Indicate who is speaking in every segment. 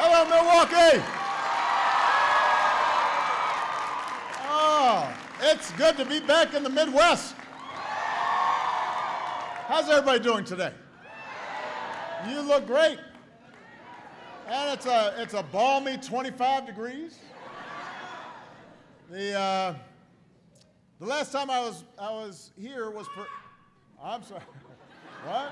Speaker 1: Hello, Milwaukee. Oh, it's good to be back in the Midwest. How's everybody doing today? You look great. And it's a balmy 25 degrees. The last time I was here was for, I'm sorry, what?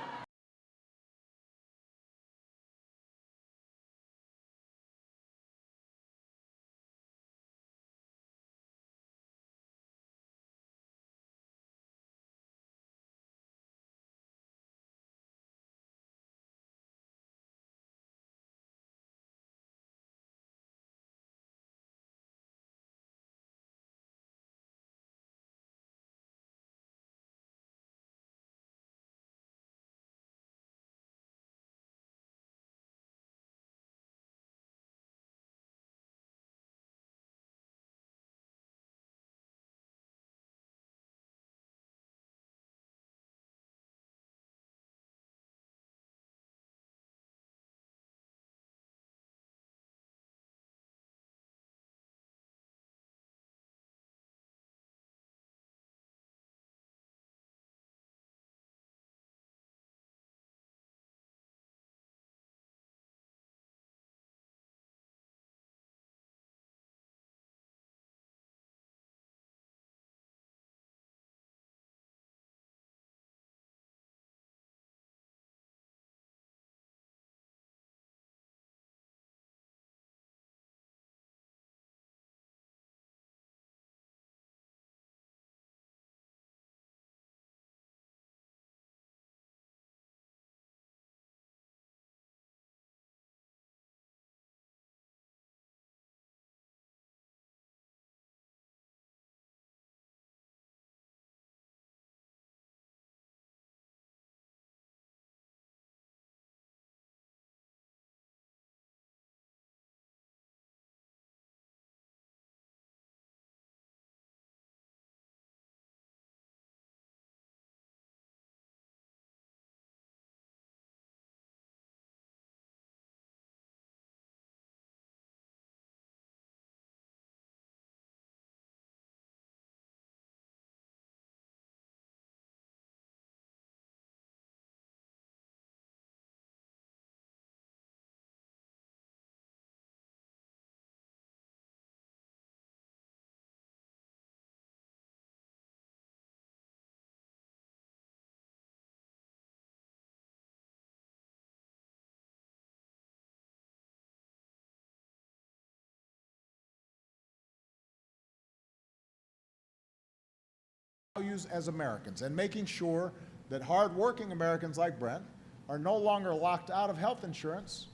Speaker 1: Values as Americans and making sure that hardworking Americans like Brent are no longer locked out of health insurance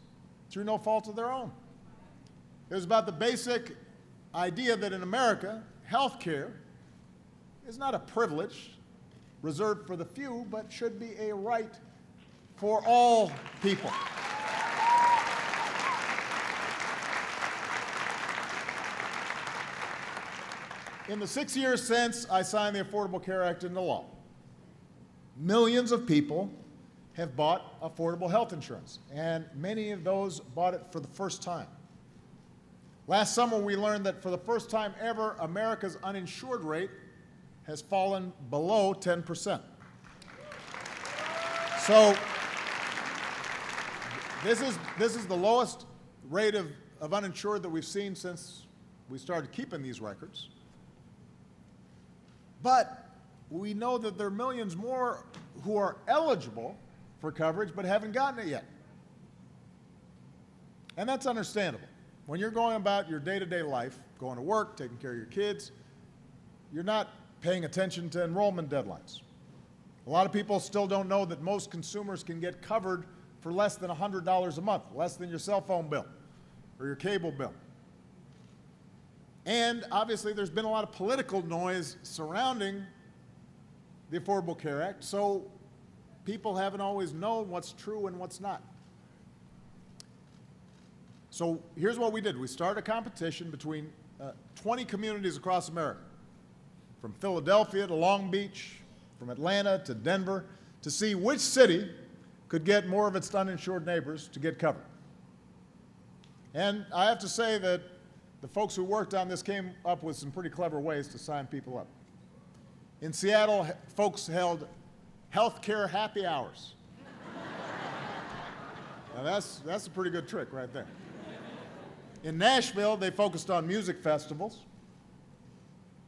Speaker 1: through no fault of their own. It was about the basic idea that in America, health care is not a privilege reserved for the few, but should be a right for all people. In the 6 years since I signed the Affordable Care Act into law, millions of people have bought affordable health insurance, and many of those bought it for the first time. Last summer, we learned that for the first time ever, America's uninsured rate has fallen below 10%. So this is the lowest rate of uninsured that we've seen since we started keeping these records. But we know that there are millions more who are eligible for coverage but haven't gotten it yet. And that's understandable. When you're going about your day-to-day life, going to work, taking care of your kids, you're not paying attention to enrollment deadlines. A lot of people still don't know that most consumers can get covered for less than $100 a month, less than your cell phone bill or your cable bill. And obviously, there's been a lot of political noise surrounding the Affordable Care Act, so people haven't always known what's true and what's not. So here's what we did. We started a competition between 20 communities across America, from Philadelphia to Long Beach, from Atlanta to Denver, to see which city could get more of its uninsured neighbors to get covered. And I have to say that the folks who worked on this came up with some pretty clever ways to sign people up. In Seattle, folks held healthcare happy hours. Now that's a pretty good trick right there. In Nashville, they focused on music festivals.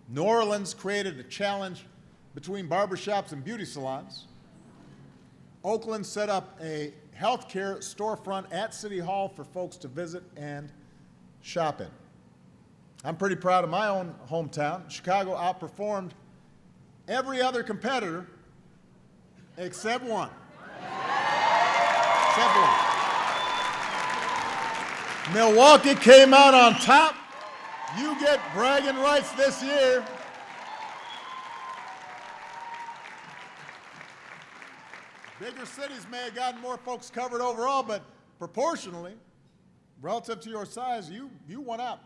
Speaker 1: New Orleans created a challenge between barbershops and beauty salons. Oakland set up a healthcare storefront at City Hall for folks to visit and shop in. I'm pretty proud of my own hometown. Chicago outperformed every other competitor except one. Except one. Milwaukee came out on top. You get bragging rights this year. Bigger cities may have gotten more folks covered overall, but proportionally, relative to your size, you won out.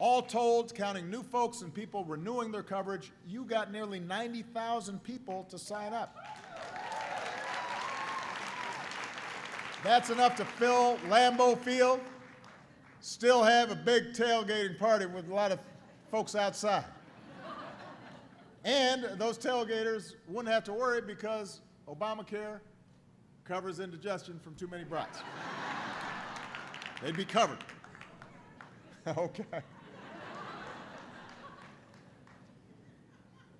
Speaker 1: All told, counting new folks and people renewing their coverage, you got nearly 90,000 people to sign up. That's enough to fill Lambeau Field, still have a big tailgating party with a lot of folks outside. And those tailgaters wouldn't have to worry because Obamacare covers indigestion from too many brats. They'd be covered. Okay.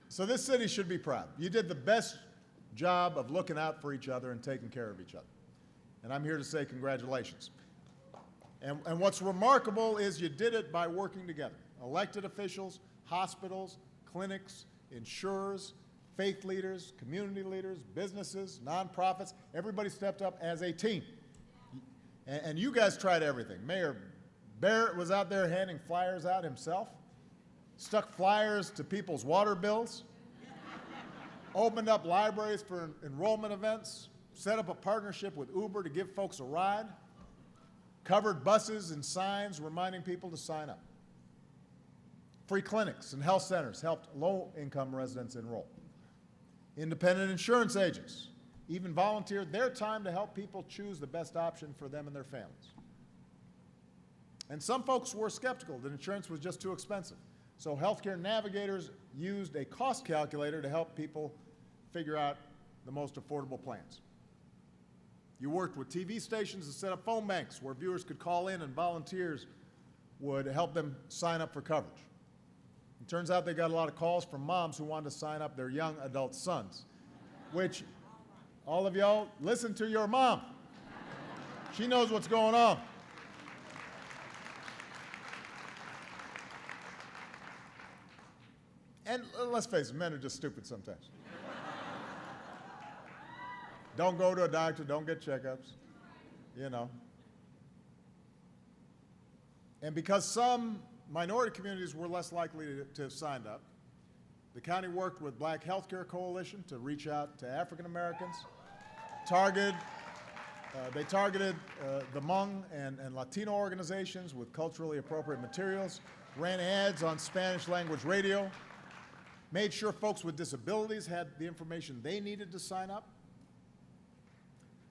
Speaker 1: So this city should be proud. You did the best job of looking out for each other and taking care of each other. And I'm here to say congratulations. And what's remarkable is you did it by working together. Elected officials, hospitals, clinics, insurers, faith leaders, community leaders, businesses, nonprofits, everybody stepped up as a team. And you guys tried everything. Mayor Barrett was out there handing flyers out himself, stuck flyers to people's water bills, opened up libraries for enrollment events, set up a partnership with Uber to give folks a ride, covered buses and signs reminding people to sign up. Free clinics and health centers helped low-income residents enroll. Independent insurance agents even volunteered their time to help people choose the best option for them and their families. And some folks were skeptical that insurance was just too expensive. So healthcare navigators used a cost calculator to help people figure out the most affordable plans. You worked with TV stations to set up phone banks where viewers could call in and volunteers would help them sign up for coverage. It turns out they got a lot of calls from moms who wanted to sign up their young adult sons, which all of y'all, listen to your mom. She knows what's going on. And let's face it, men are just stupid sometimes. Don't go to a doctor, don't get checkups, you know. And because some minority communities were less likely to have signed up, the county worked with Black Healthcare Coalition to reach out to African Americans. They targeted the Hmong and Latino organizations with culturally appropriate materials, ran ads on Spanish language radio, made sure folks with disabilities had the information they needed to sign up.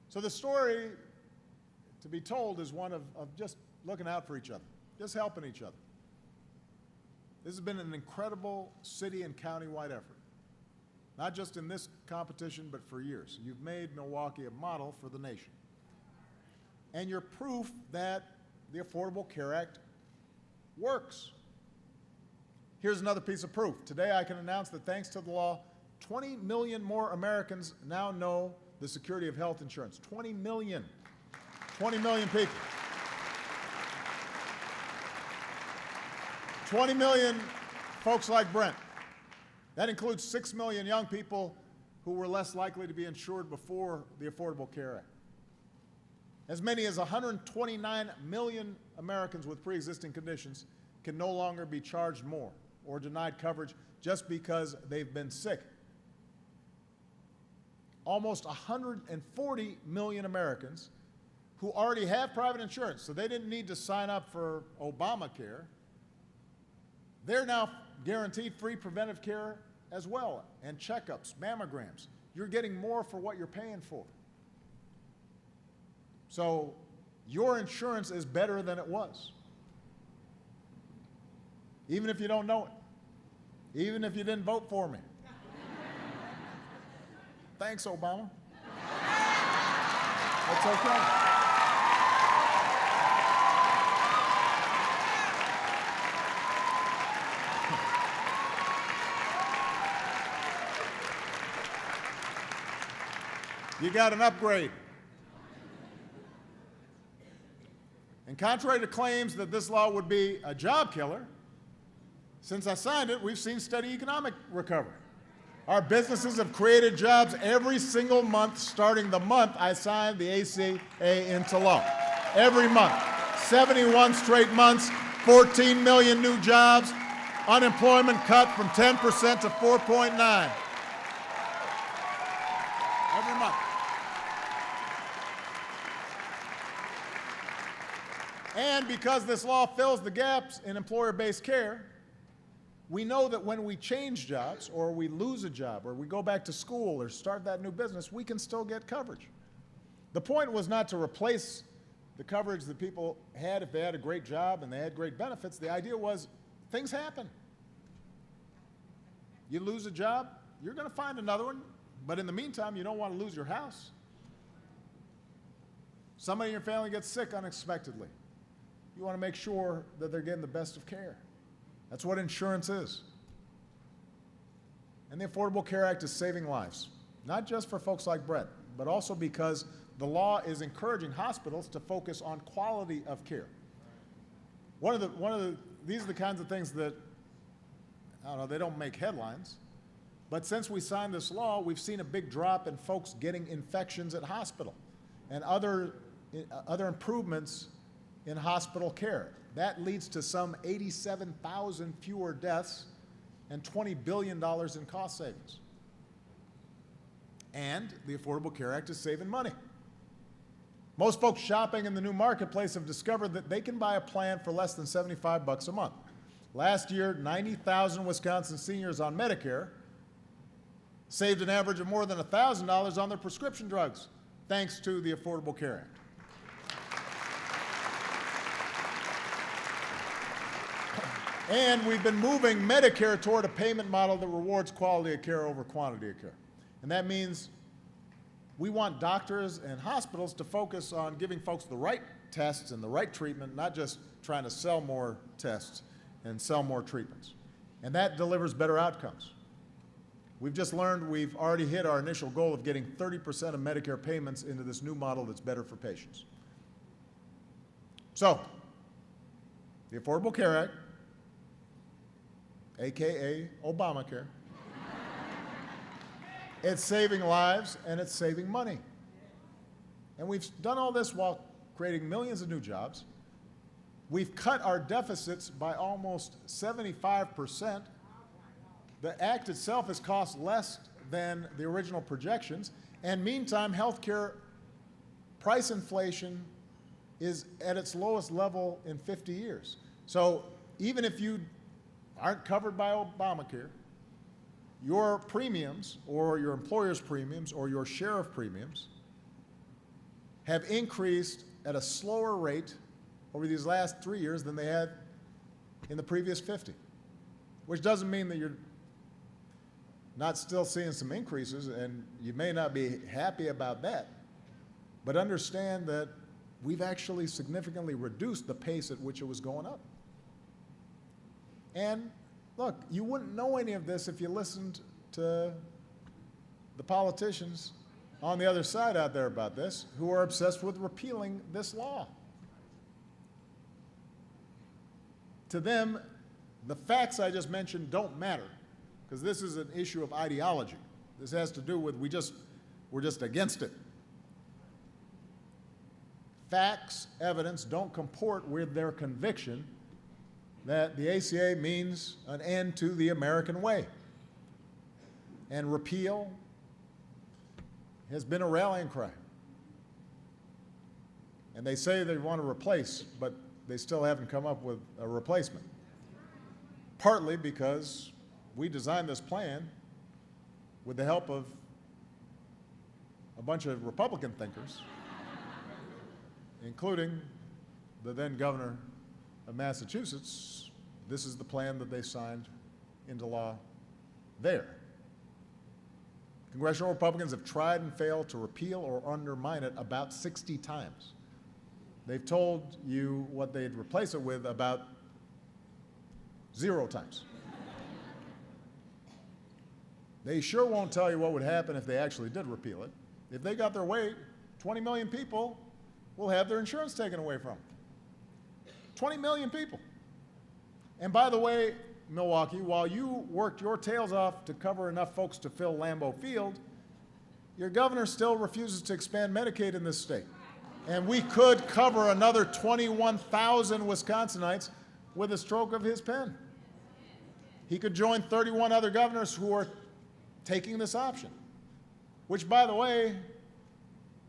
Speaker 1: So the story to be told is one of just looking out for each other, just helping each other. This has been an incredible city and county-wide effort, not just in this competition, but for years. You've made Milwaukee a model for the nation. And you're proof that the Affordable Care Act works. Here's another piece of proof. Today I can announce that thanks to the law, 20 million more Americans now know the security of health insurance. 20 million. 20 million people. 20 million folks like Brent. That includes 6 million young people who were less likely to be insured before the Affordable Care Act. As many as 129 million Americans with pre-existing conditions can no longer be charged more or denied coverage just because they've been sick. Almost 140 million Americans who already have private insurance, so they didn't need to sign up for Obamacare, they're now guaranteed free preventive care as well, and checkups, mammograms. You're getting more for what you're paying for. So your insurance is better than it was. Even if you don't know it. Even if you didn't vote for me. Thanks, Obama. That's okay. You got an upgrade. And contrary to claims that this law would be a job killer, since I signed it, we've seen steady economic recovery. Our businesses have created jobs every single month, starting the month I signed the ACA into law. Every month. 71 straight months, 14 million new jobs, unemployment cut from 10% to 4.9%. Every month. And because this law fills the gaps in employer-based care, we know that when we change jobs, or we lose a job, or we go back to school, or start that new business, we can still get coverage. The point was not to replace the coverage that people had if they had a great job and they had great benefits. The idea was things happen. You lose a job, you're going to find another one, but in the meantime, you don't want to lose your house. Somebody in your family gets sick unexpectedly. You want to make sure that they're getting the best of care. That's what insurance is. And the Affordable Care Act is saving lives, not just for folks like Brett, but also because the law is encouraging hospitals to focus on quality of care. These are the kinds of things that, I don't know, they don't make headlines, but since we signed this law, we've seen a big drop in folks getting infections at hospital and other improvements in hospital care. That leads to some 87,000 fewer deaths and $20 billion in cost savings. And the Affordable Care Act is saving money. Most folks shopping in the new marketplace have discovered that they can buy a plan for less than $75 a month. Last year, 90,000 Wisconsin seniors on Medicare saved an average of more than $1,000 on their prescription drugs, thanks to the Affordable Care Act. And we've been moving Medicare toward a payment model that rewards quality of care over quantity of care. And that means we want doctors and hospitals to focus on giving folks the right tests and the right treatment, not just trying to sell more tests and sell more treatments. And that delivers better outcomes. We've just learned we've already hit our initial goal of getting 30% of Medicare payments into this new model that's better for patients. So, the Affordable Care Act, AKA Obamacare, it's saving lives and it's saving money. And we've done all this while creating millions of new jobs. We've cut our deficits by almost 75%. The act itself has cost less than the original projections. And meantime, healthcare price inflation is at its lowest level in 50 years. So even if you aren't covered by Obamacare, your premiums or your employer's premiums or your share of premiums have increased at a slower rate over these last 3 years than they had in the previous 50, which doesn't mean that you're not still seeing some increases, and you may not be happy about that, but understand that we've actually significantly reduced the pace at which it was going up. And look, you wouldn't know any of this if you listened to the politicians on the other side out there about this, who are obsessed with repealing this law. To them, the facts I just mentioned don't matter, because this is an issue of ideology. This has to do with we're just against it. Facts, evidence don't comport with their conviction that the ACA means an end to the American way. And repeal has been a rallying cry. And they say they want to replace, but they still haven't come up with a replacement. Partly because we designed this plan with the help of a bunch of Republican thinkers including the then governor of Massachusetts. This is the plan that they signed into law there. Congressional Republicans have tried and failed to repeal or undermine it about 60 times. They've told you what they'd replace it with about 0 times. They sure won't tell you what would happen if they actually did repeal it. If they got their way, 20 million people will have their insurance taken away from them. 20 million people. And by the way, Milwaukee, while you worked your tails off to cover enough folks to fill Lambeau Field, your governor still refuses to expand Medicaid in this state. And we could cover another 21,000 Wisconsinites with a stroke of his pen. He could join 31 other governors who are taking this option, which, by the way,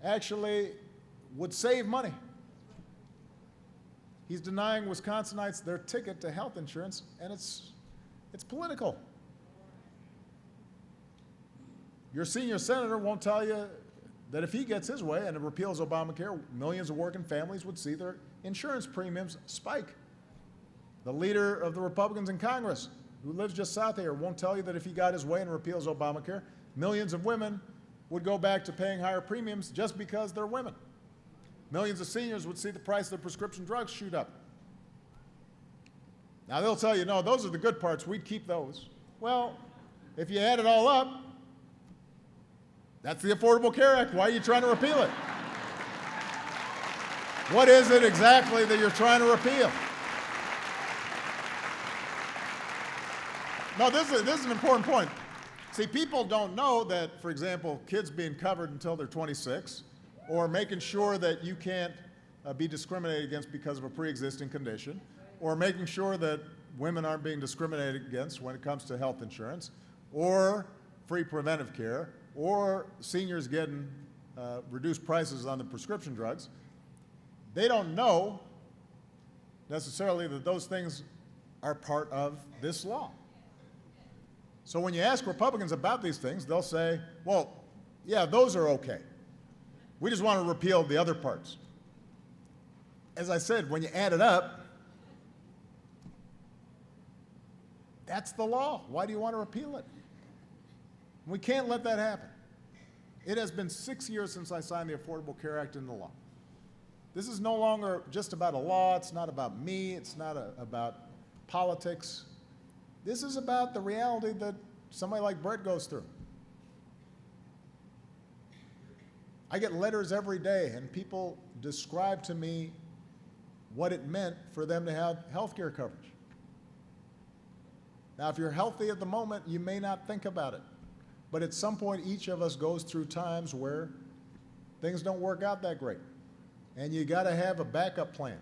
Speaker 1: actually would save money. He's denying Wisconsinites their ticket to health insurance, and it's political. Your senior senator won't tell you that if he gets his way and it repeals Obamacare, millions of working families would see their insurance premiums spike. The leader of the Republicans in Congress, who lives just south of here, won't tell you that if he got his way and repeals Obamacare, millions of women would go back to paying higher premiums just because they're women. Millions of seniors would see the price of their prescription drugs shoot up. Now, they'll tell you, no, those are the good parts, we'd keep those. Well, if you add it all up, that's the Affordable Care Act. Why are you trying to repeal it? What is it exactly that you're trying to repeal? No, this is an important point. See, people don't know that, for example, kids being covered until they're 26, or making sure that you can't be discriminated against because of a pre-existing condition, or making sure that women aren't being discriminated against when it comes to health insurance, or free preventive care, or seniors getting reduced prices on the prescription drugs. They don't know necessarily that those things are part of this law. So when you ask Republicans about these things, they'll say, well, yeah, those are okay. We just want to repeal the other parts. As I said, when you add it up, that's the law. Why do you want to repeal it? We can't let that happen. It has been 6 years since I signed the Affordable Care Act into law. This is no longer just about a law. It's not about me. It's not about politics. This is about the reality that somebody like Brett goes through. I get letters every day, and people describe to me what it meant for them to have health care coverage. Now, if you're healthy at the moment, you may not think about it. But at some point, each of us goes through times where things don't work out that great. And you got to have a backup plan.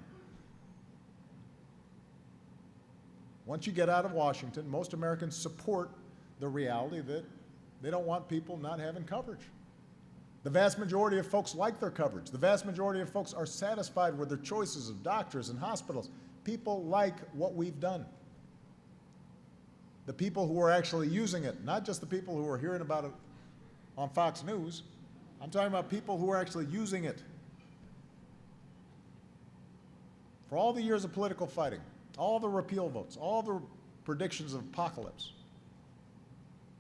Speaker 1: Once you get out of Washington, most Americans support the reality that they don't want people not having coverage. The vast majority of folks like their coverage. The vast majority of folks are satisfied with their choices of doctors and hospitals. People like what we've done. The people who are actually using it, not just the people who are hearing about it on Fox News. I'm talking about people who are actually using it. For all the years of political fighting, all the repeal votes, all the predictions of apocalypse,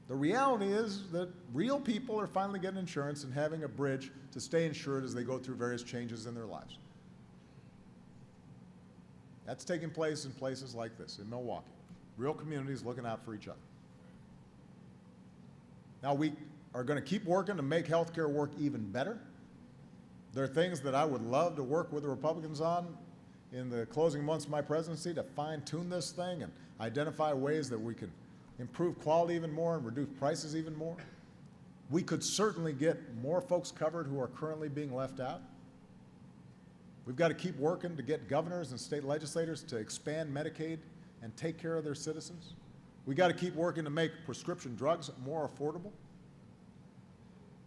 Speaker 1: the reality is that real people are finally getting insurance and having a bridge to stay insured as they go through various changes in their lives. That's taking place in places like this, in Milwaukee. Real communities looking out for each other. Now, we are going to keep working to make health care work even better. There are things that I would love to work with the Republicans on in the closing months of my presidency to fine-tune this thing and identify ways that we can improve quality even more and reduce prices even more. We could certainly get more folks covered who are currently being left out. We've got to keep working to get governors and state legislators to expand Medicaid and take care of their citizens. We've got to keep working to make prescription drugs more affordable.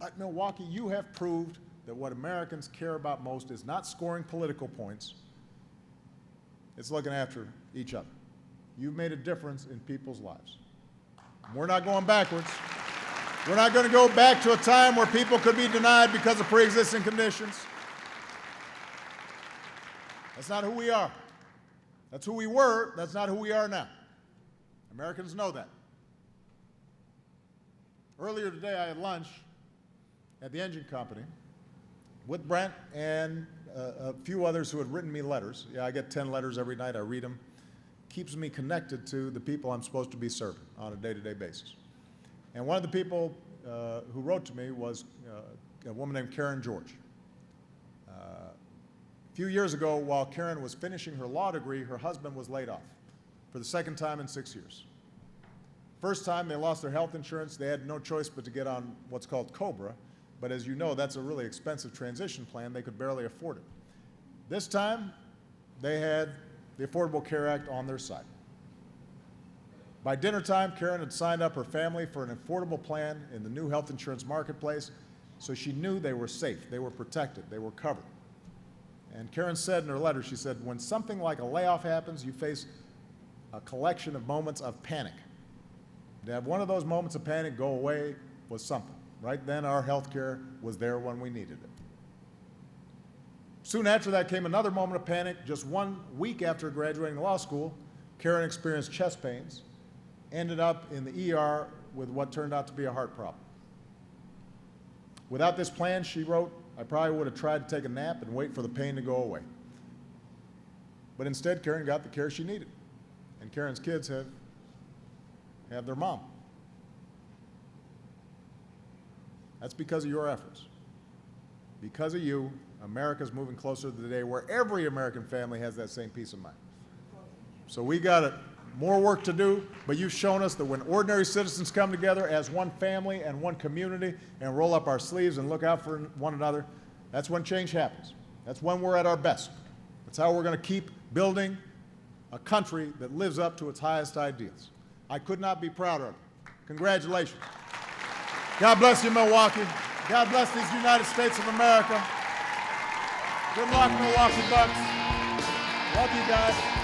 Speaker 1: At Milwaukee, you have proved that what Americans care about most is not scoring political points, it's looking after each other. You've made a difference in people's lives. We're not going backwards. We're not going to go back to a time where people could be denied because of pre-existing conditions. That's not who we are. That's who we were. That's not who we are now. Americans know that. Earlier today, I had lunch at the engine company with Brent and a few others who had written me letters. Yeah, I get 10 letters every night. I read them. Keeps me connected to the people I'm supposed to be serving on a day-to-day basis. And one of the people who wrote to me was a woman named Karen George. A few years ago, while Karen was finishing her law degree, her husband was laid off for the second time in 6 years. First time, they lost their health insurance. They had no choice but to get on what's called COBRA. But as you know, that's a really expensive transition plan. They could barely afford it. This time, they had the Affordable Care Act on their side. By dinner time, Karen had signed up her family for an affordable plan in the new health insurance marketplace, so she knew they were safe, they were protected, they were covered. And Karen said in her letter, she said, when something like a layoff happens, you face a collection of moments of panic. To have one of those moments of panic go away was something. Right then, our health care was there when we needed it. Soon after that came another moment of panic. Just 1 week after graduating law school, Karen experienced chest pains, ended up in the ER with what turned out to be a heart problem. Without this plan, she wrote, I probably would have tried to take a nap and wait for the pain to go away. But instead, Karen got the care she needed. And Karen's kids have their mom. That's because of your efforts. Because of you, America's moving closer to the day where every American family has that same peace of mind. So we got more work to do, but you've shown us that when ordinary citizens come together as one family and one community and roll up our sleeves and look out for one another, that's when change happens. That's when we're at our best. That's how we're going to keep building a country that lives up to its highest ideals. I could not be prouder of it. Congratulations. God bless you, Milwaukee. God bless these United States of America. Good luck, Milwaukee Bucks. Love you guys.